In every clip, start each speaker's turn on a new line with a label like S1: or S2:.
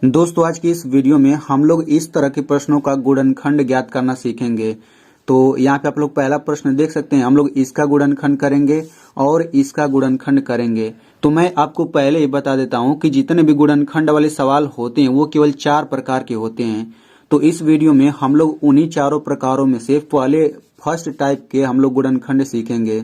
S1: दोस्तों आज की इस वीडियो में हम लोग इस तरह के प्रश्नों का गुणनखंड ज्ञात करना सीखेंगे। तो यहाँ पे आप लोग पहला प्रश्न देख सकते हैं, हम लोग इसका गुणनखंड करेंगे और इसका गुणनखंड करेंगे। तो मैं आपको पहले ही बता देता हूँ कि जितने भी गुणनखंड वाले सवाल होते हैं वो केवल 4 प्रकार के होते हैं। तो इस वीडियो में हम लोग उन्हीं चारों प्रकारों में से पहले फर्स्ट टाइप के हम लोग गुणनखंड सीखेंगे।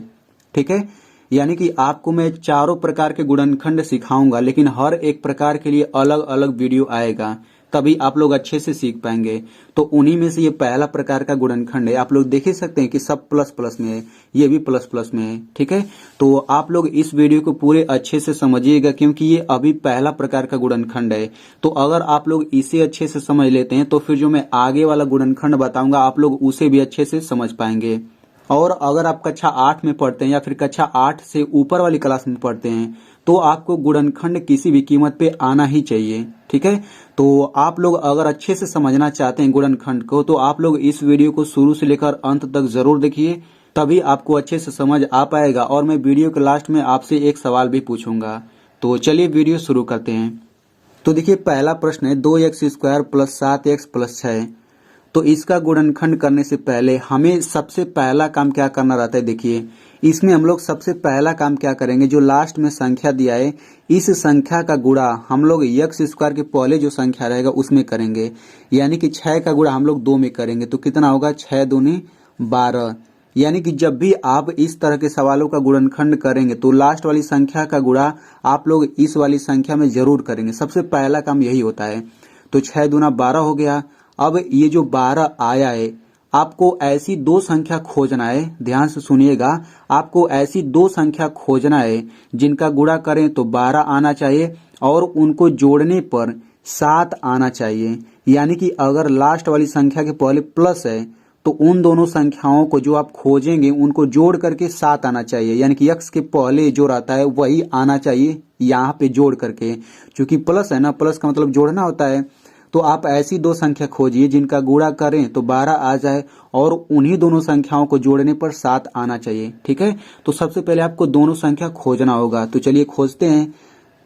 S1: ठीक है, यानी कि आपको मैं चारों प्रकार के गुणनखंड सिखाऊंगा, लेकिन हर एक प्रकार के लिए अलग अलग वीडियो आएगा, तभी आप लोग अच्छे से सीख पाएंगे। तो उन्हीं में से ये पहला प्रकार का गुणनखंड है। आप लोग देख ही सकते हैं कि सब प्लस प्लस में है, ये भी प्लस प्लस में है। ठीक है, तो आप लोग इस वीडियो को पूरे अच्छे से समझिएगा, क्योंकि ये अभी पहला प्रकार का गुणनखंड है। तो अगर आप लोग इसे अच्छे से समझ लेते हैं तो फिर जो मैं आगे वाला गुणनखंड बताऊंगा आप लोग उसे भी अच्छे से समझ पाएंगे। और अगर आप कक्षा 8 में पढ़ते हैं या फिर कक्षा 8 से ऊपर वाली क्लास में पढ़ते हैं तो आपको गुणनखंड किसी भी कीमत पे आना ही चाहिए। ठीक है, तो आप लोग अगर अच्छे से समझना चाहते हैं गुणनखंड को तो आप लोग इस वीडियो को शुरू से लेकर अंत तक जरूर देखिए, तभी आपको अच्छे से समझ आ पाएगा। और मैं वीडियो के लास्ट में आपसे एक सवाल भी पूछूंगा। तो चलिए वीडियो शुरू करते हैं। तो देखिए पहला प्रश्न है 2x² प्लस 7x प्लस 6। तो इसका गुणनखंड करने से पहले हमें सबसे पहला काम क्या करना रहता है। देखिए इसमें हम लोग सबसे पहला काम क्या करेंगे, जो लास्ट में संख्या दिया है इस संख्या का गुणा हम लोग x² के पहले जो संख्या रहेगा उसमें करेंगे। यानी कि 6 का गुणा हम लोग 2 में करेंगे तो कितना होगा, 6 दूनी 12। यानी कि जब भी आप इस तरह के सवालों का गुणनखंड करेंगे तो लास्ट वाली संख्या का गुणा आप लोग इस वाली संख्या में जरूर करेंगे। सबसे पहला काम यही होता है। तो 6 दूना 12 हो गया। अब ये जो 12 आया है, आपको ऐसी दो संख्या खोजना है, ध्यान से सुनिएगा। आपको ऐसी दो संख्या खोजना है जिनका गुणा करें तो 12 आना चाहिए और उनको जोड़ने पर 7 आना चाहिए। यानी कि अगर लास्ट वाली संख्या के पहले प्लस है तो उन दोनों संख्याओं को जो आप खोजेंगे उनको जोड़ करके 7 आना चाहिए। यानी कि x के पहले जो रहता है वही आना चाहिए यहाँ पे जोड़ करके, क्योंकि प्लस है ना, प्लस का मतलब जोड़ना होता है। तो आप ऐसी दो संख्या खोजिए जिनका गुणा करें तो 12 आ जाए और उन्हीं दोनों संख्याओं को जोड़ने पर 7 आना चाहिए। ठीक है, तो सबसे पहले आपको दोनों संख्या खोजना होगा। तो चलिए खोजते हैं।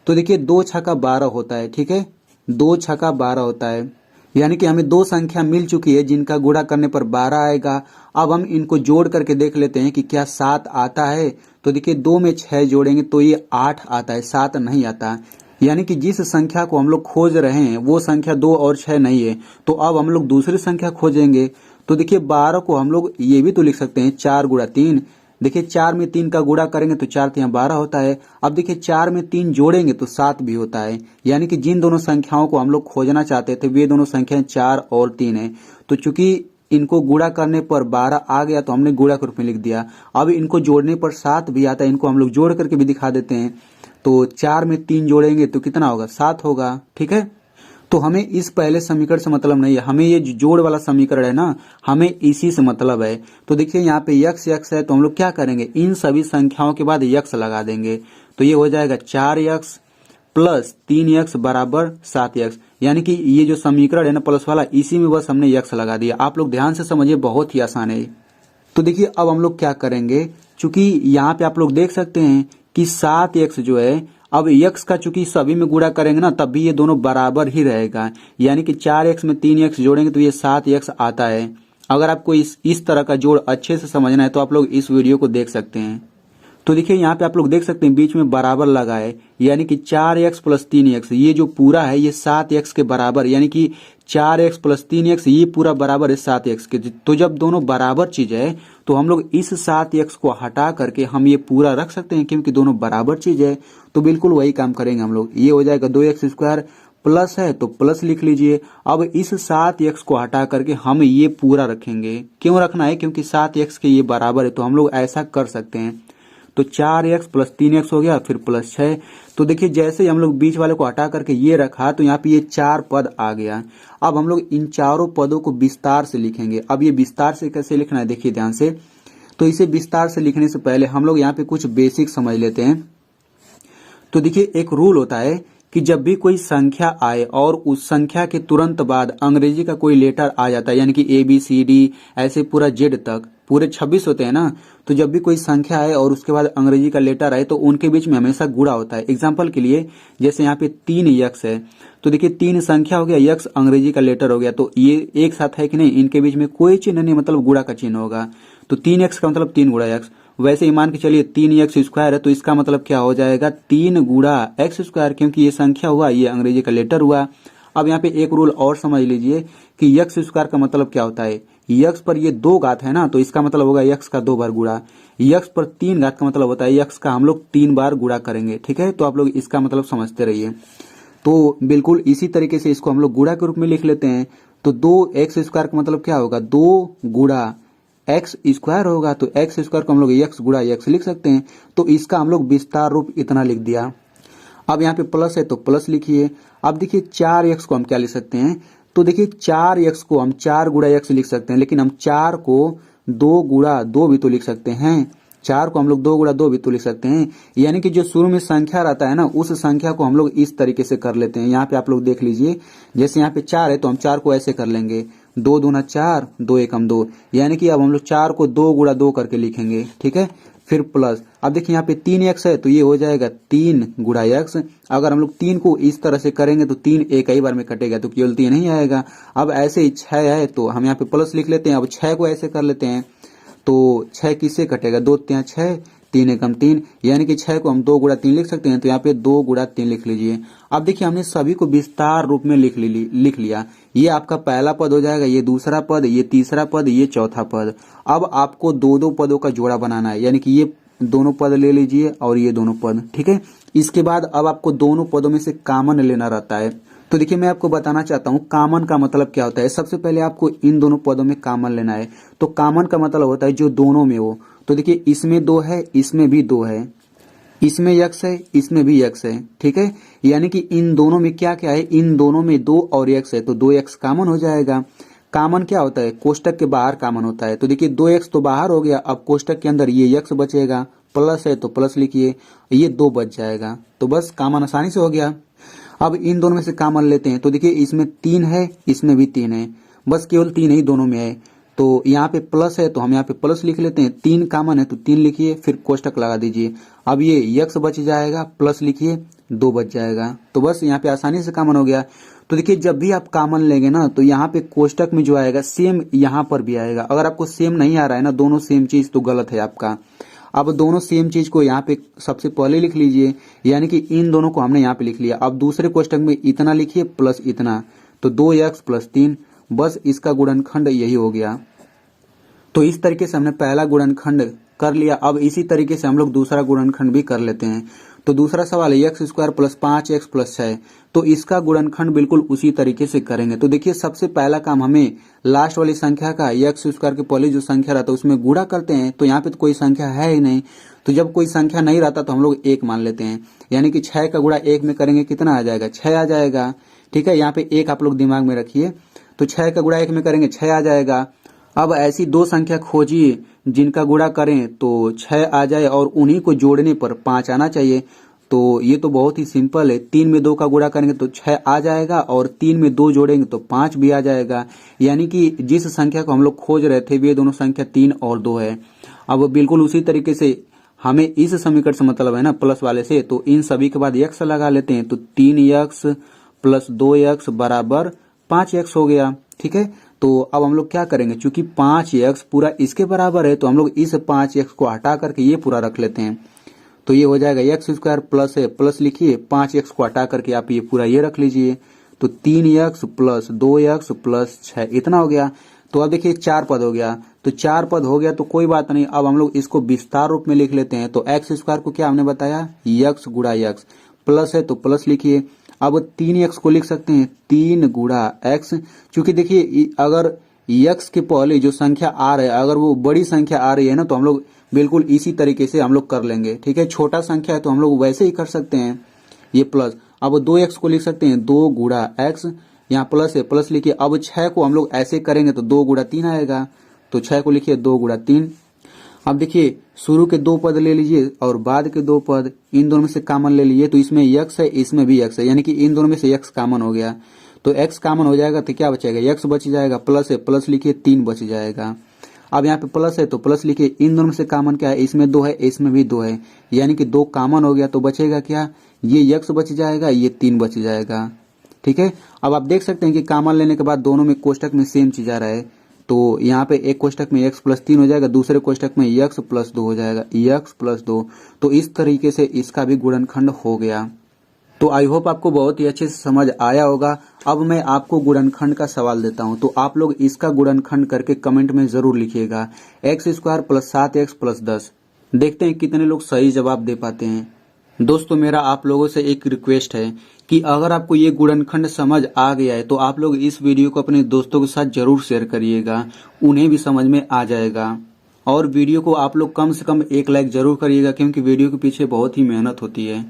S1: तो देखिए 2 छक्का 12 होता है। ठीक है, 2 छक्का 12 होता है, यानी कि हमें दो संख्या मिल चुकी है जिनका गुणा करने पर 12 आएगा। अब हम इनको जोड़ करके देख लेते हैं कि क्या 7 आता है। तो देखिए 2 में 6 जोड़ेंगे तो ये 8 आता है, 7 नहीं आता। यानी कि जिस संख्या को हम लोग खोज रहे हैं वो संख्या 2 और 6 नहीं है। तो अब हम लोग दूसरी संख्या खोजेंगे। तो देखिए 12 को हम लोग ये भी तो लिख सकते हैं 4 गुणा 3। देखिए 4 में 3 का गुणा करेंगे तो 4 3 12 होता है। अब देखिए 4 में 3 जोड़ेंगे तो 7 भी होता है। यानी कि जिन दोनों संख्याओं को हम लोग खोजना चाहते थे वे दोनों संख्याएं 4 और 3 है। तो चूंकि इनको गुणा करने पर 12 आ गया तो हमने गुणा के रूप में लिख दिया। अब इनको जोड़ने पर 7 भी आता है, इनको हम लोग जोड़ करके भी दिखा देते हैं। तो 4 में 3 जोड़ेंगे तो कितना होगा, 7 होगा। ठीक है, तो हमें इस पहले समीकरण से मतलब नहीं है, हमें ये जोड़ वाला समीकरण है ना, हमें इसी से मतलब है। तो देखिए यहाँ पे x है तो हम लोग क्या करेंगे, इन सभी संख्याओं के बाद x लगा देंगे। तो ये हो जाएगा 4x प्लस 3x बराबर 7x। यानी कि ये जो समीकरण है ना प्लस वाला, इसी में बस हमने x लगा दिया। आप लोग ध्यान से समझिए, बहुत ही आसान है। तो देखिए अब हम लोग क्या करेंगे, चूंकि यहाँ पे आप लोग देख सकते हैं कि 7x जो है, अब x का चूंकि सभी में गुणा करेंगे ना तब भी ये दोनों बराबर ही रहेगा। यानी कि 4x में 3x जोड़ेंगे तो ये 7x आता है। अगर आपको इस तरह का जोड़ अच्छे से समझना है तो आप लोग इस वीडियो को देख सकते हैं। तो देखिए यहाँ पे आप लोग देख सकते हैं बीच में बराबर लगा है, यानी कि 4x प्लस 3x ये जो पूरा है ये 7x के बराबर, यानी कि 4x प्लस 3x ये पूरा बराबर है 7x के। तो जब दोनों बराबर चीज है तो हम लोग इस 7x को हटा करके हम ये पूरा रख सकते हैं, क्योंकि दोनों बराबर चीज है। तो बिल्कुल वही काम करेंगे हम लोग। ये हो जाएगा 2x² प्लस है तो प्लस लिख लीजिए। अब इस 7x को हटा करके हम ये पूरा रखेंगे। क्यों रखना है, क्योंकि 7x के ये बराबर है, तो हम लोग ऐसा कर सकते हैं। तो 4x प्लस 3x हो गया, फिर प्लस 6। तो देखिए जैसे ही हम लोग बीच वाले को हटा करके ये रखा तो यहाँ पे ये 4 पद आ गया। अब हम लोग इन चारों पदों को विस्तार से लिखेंगे। अब ये विस्तार से कैसे लिखना है देखिए ध्यान से। तो इसे विस्तार से लिखने से पहले हम लोग यहाँ पे कुछ बेसिक समझ लेते हैं। तो देखिए एक रूल होता है कि जब भी कोई संख्या आए और उस संख्या के तुरंत बाद अंग्रेजी का कोई लेटर आ जाता है, यानी कि ABCD ऐसे पूरा Z तक, पूरे 26 होते हैं ना, तो जब भी कोई संख्या आए और उसके बाद अंग्रेजी का लेटर आए तो उनके बीच में हमेशा गुणा होता है। एग्जाम्पल के लिए जैसे यहाँ पे 3 यक्स है, तो देखिए 3 संख्या हो गया, यक्स अंग्रेजी का लेटर हो गया, तो ये एक साथ है कि नहीं, इनके बीच में कोई चिन्ह नहीं, मतलब गुणा का चिन्ह होगा। तो 3 यक्स का मतलब 3 गुणा यक्स। वैसे ही मान के चलिए 3 एक्स स्क्वायर है, तो इसका मतलब क्या हो जाएगा, 3 गुणा एक्स स्क्वायर, क्योंकि ये संख्या हुआ, ये अंग्रेजी का लेटर हुआ। अब यहाँ पे एक रूल और समझ लीजिए कि यक्स स्क्वायर का मतलब क्या होता है, यक्स पर ये 2 घात है ना, तो इसका मतलब होगा यक्स का 2 बार गुणा। यक्स पर 3 घात का मतलब होता है यक्स का हम लोग 3 बार गुणा करेंगे। ठीक है, तो आप लोग इसका मतलब समझते रहिए। तो बिल्कुल इसी तरीके से इसको हम लोग गुणा के रूप में लिख लेते हैं। तो 2 एक्स स्क्वायर का मतलब क्या होगा, 2 गुणा एक्स स्क्वायर होगा, तो एक्स स्क्वायर को हम लोग एक्स गुणा एक्स लिख सकते हैं। तो इसका हम लोग विस्तार रूप इतना लिख दिया। अब यहाँ पे प्लस है तो प्लस लिखिए। अब देखिए 4 एक्स को हम क्या लिख सकते हैं, तो देखिए 4 एक्स को हम 4 गुणा एक्स लिख सकते हैं, लेकिन हम 4 को 2 गुणा 2 भी तो लिख सकते हैं। 4 को हम लोग 2 गुणा 2 भी तो लिख सकते हैं। यानी कि जो शुरू में संख्या रहता है ना, उस संख्या को हम लोग इस तरीके से कर लेते हैं। यहाँ पे आप लोग देख लीजिए, जैसे यहाँ पे 4 है तो हम 4 को ऐसे कर लेंगे, 2 दूना 4, 2 एकम 2, यानी कि अब हम लोग 4 को 2 गुणा 2 करके लिखेंगे। ठीक है, फिर प्लस। अब देखिए यहाँ पे 3 एक्स है तो ये हो जाएगा 3 गुणा एक्स। अगर हम लोग 3 को इस तरह से करेंगे तो 3 एक ही बार में कटेगा, तो केवल 3 नहीं आएगा। अब ऐसे ही 6 है तो हम यहाँ पे प्लस लिख लेते हैं। अब 6 को ऐसे कर लेते हैं, तो 6 किससे कटेगा, 2 3 6, 3 एकम 3, यानी कि 6 को हम 2 गुणा 3 लिख सकते हैं। तो यहाँ पे 2 गुणा 3 लिख लीजिए। अब देखिए हमने सभी को विस्तार रूप में लिख लिया। ये आपका पहला पद हो जाएगा, ये दूसरा पद, ये तीसरा पद, ये चौथा पद। अब आपको 2-2 पदों का जोड़ा बनाना है, यानी कि ये दोनों पद ले लीजिए और ये दोनों पद। ठीक है, इसके बाद अब आपको दोनों पदों में से कॉमन लेना रहता है। तो देखिए मैं आपको बताना चाहता हूँ कॉमन का मतलब क्या होता है। सबसे पहले आपको इन दोनों पदों में कॉमन लेना है। तो कॉमन का मतलब होता है जो दोनों में हो। तो देखिए इसमें 2 है, इसमें भी 2 है, इसमें यक्स है, इसमें भी यक्स है। ठीक है, यानी कि इन दोनों में क्या क्या है, इन दोनों में 2 और यक्स है, तो 2 यक्स कॉमन हो जाएगा। कॉमन क्या होता है, कोष्टक के बाहर कॉमन होता है। तो देखिए 2 यक्स तो बाहर हो गया, अब कोष्टक के अंदर ये यक्स बचेगा, प्लस है तो प्लस लिखिए, ये 2 बच जाएगा। तो बस कॉमन आसानी से हो गया। अब इन दोनों में से कॉमन लेते हैं, तो देखिए इसमें 3 है, इसमें भी 3 है, बस केवल 3 ही दोनों में है। तो यहाँ पे प्लस है तो हम यहाँ पे प्लस लिख लेते हैं, 3 कॉमन है तो 3 लिखिए, फिर कोष्टक लगा दीजिए। अब ये यक्स बच जाएगा, प्लस लिखिए, 2 बच जाएगा। तो बस यहाँ पे आसानी से कॉमन हो गया। तो देखिए जब भी आप कॉमन लेंगे ना, तो यहाँ पे कोष्टक में जो आएगा सेम यहाँ पर भी आएगा। अगर आपको सेम नहीं आ रहा है ना, दोनों सेम चीज, तो गलत है आपका। अब दोनों सेम चीज को यहाँ पे सबसे पहले लिख लीजिए, यानी कि इन दोनों को हमने यहाँ पे लिख लिया। अब दूसरे कोष्टक में इतना लिखिए प्लस इतना, तो 2x प्लस 3, बस इसका गुणनखंड यही हो गया। तो इस तरीके से हमने पहला गुणनखंड कर लिया। अब इसी तरीके से हम लोग दूसरा गुणनखंड भी कर लेते हैं। तो दूसरा सवाल है x square plus 5x plus 6, तो इसका गुणनखंड बिल्कुल उसी तरीके से करेंगे। तो देखिए सबसे पहला काम हमें लास्ट वाली संख्या का एक्स स्क्वायर के पहले जो संख्या रहता है उसमें गुणा करते हैं। तो यहाँ पे तो कोई संख्या है ही नहीं, तो जब कोई संख्या नहीं रहता तो हम लोग 1 मान लेते हैं, यानी कि 6 का गुणा 1 में करेंगे कितना आ जाएगा, 6 आ जाएगा। ठीक है, यहाँ पे 1 आप लोग दिमाग में रखिए। तो 6 का गुणा 1 में करेंगे 6 आ जाएगा। अब ऐसी 2 संख्या खोजिए जिनका गुणा करें तो 6 आ जाए और उन्हीं को जोड़ने पर 5 आना चाहिए। तो ये तो बहुत ही सिंपल है, 3 में 2 का गुणा करेंगे तो 6 आ जाएगा और 3 में 2 जोड़ेंगे तो 5 भी आ जाएगा। यानी कि जिस संख्या को हम लोग खोज रहे थे वे दोनों संख्या 3 और 2 है। अब बिल्कुल उसी तरीके से हमें इस समीकरण से मतलब है ना प्लस वाले से, तो इन सभी के बाद x लगा लेते हैं। तो 3x प्लस 2x बराबर 5x हो गया। ठीक है, तो अब हम लोग क्या करेंगे, चूंकि 5x पूरा इसके बराबर है तो हम लोग इस 5x को हटा करके ये पूरा रख लेते हैं। तो ये हो जाएगा एक्स स्क्वायर प्लस है, प्लस लिखिए, 5x को हटा करके आप ये पूरा ये रख लीजिए। तो 3x प्लस 2x प्लस 6 इतना हो गया। तो अब देखिए 4 पद हो गया। तो 4 पद हो गया तो कोई बात नहीं, अब हम लोग इसको विस्तार रूप में लिख लेते हैं। तो एक्स स्क्वायर को क्या हमने बताया, यक्स गुणा यक्स, प्लस है तो प्लस लिखिए। अब 3x को लिख सकते हैं 3 गुणा x, क्योंकि देखिए अगर x के पहले जो संख्या आ रहा है अगर वो बड़ी संख्या आ रही है ना, तो हम लोग बिल्कुल इसी तरीके से हम लोग कर लेंगे। ठीक है, छोटा संख्या है तो हम लोग वैसे ही कर सकते हैं, ये प्लस। अब 2x को लिख सकते हैं 2 गुणा x, यहाँ प्लस है प्लस लिखिए। अब 6 को हम लोग ऐसे करेंगे तो 2 गुणा 3 आएगा, तो 6 को लिखिए 2 गुणा 3। अब देखिए शुरू के 2 पद ले लीजिए और बाद के 2 पद, इन दोनों में से कॉमन ले लीजिए। तो इसमें x है, इसमें भी x है, यानी कि इन दोनों में से x कॉमन हो गया। तो x कॉमन हो जाएगा तो क्या बचेगा, x बच जाएगा, प्लस है प्लस लिखिए 3 बच जाएगा। अब यहाँ पे प्लस है तो प्लस लिखिए, इन दोनों में से कॉमन क्या है, इसमें 2 है, इसमें भी 2 है, यानी कि 2 कॉमन हो गया तो बचेगा क्या, ये x बच जाएगा, ये 3 बच जाएगा। ठीक है, अब आप देख सकते हैं कि कॉमन लेने के बाद दोनों में कोष्टक में सेम चीज आ रहा है, तो यहाँ पे एक कोष्टक में x + 3 हो जाएगा, दूसरे कोष्टक में x + 2 हो जाएगा, x + 2। तो इस तरीके से इसका भी गुणनखंड हो गया। तो आई होप आपको बहुत ही अच्छे से समझ आया होगा। अब मैं आपको गुणनखंड का सवाल देता हूं, तो आप लोग इसका गुणनखंड करके कमेंट में जरूर लिखिएगा, x² + 7x + 10। देखते हैं कितने लोग सही जवाब दे पाते हैं। दोस्तों मेरा आप लोगों से एक रिक्वेस्ट है कि अगर आपको ये गुणनखंड समझ आ गया है तो आप लोग इस वीडियो को अपने दोस्तों के साथ जरूर शेयर करिएगा, उन्हें भी समझ में आ जाएगा। और वीडियो को आप लोग कम से कम 1 लाइक जरूर करिएगा, क्योंकि वीडियो के पीछे बहुत ही मेहनत होती है।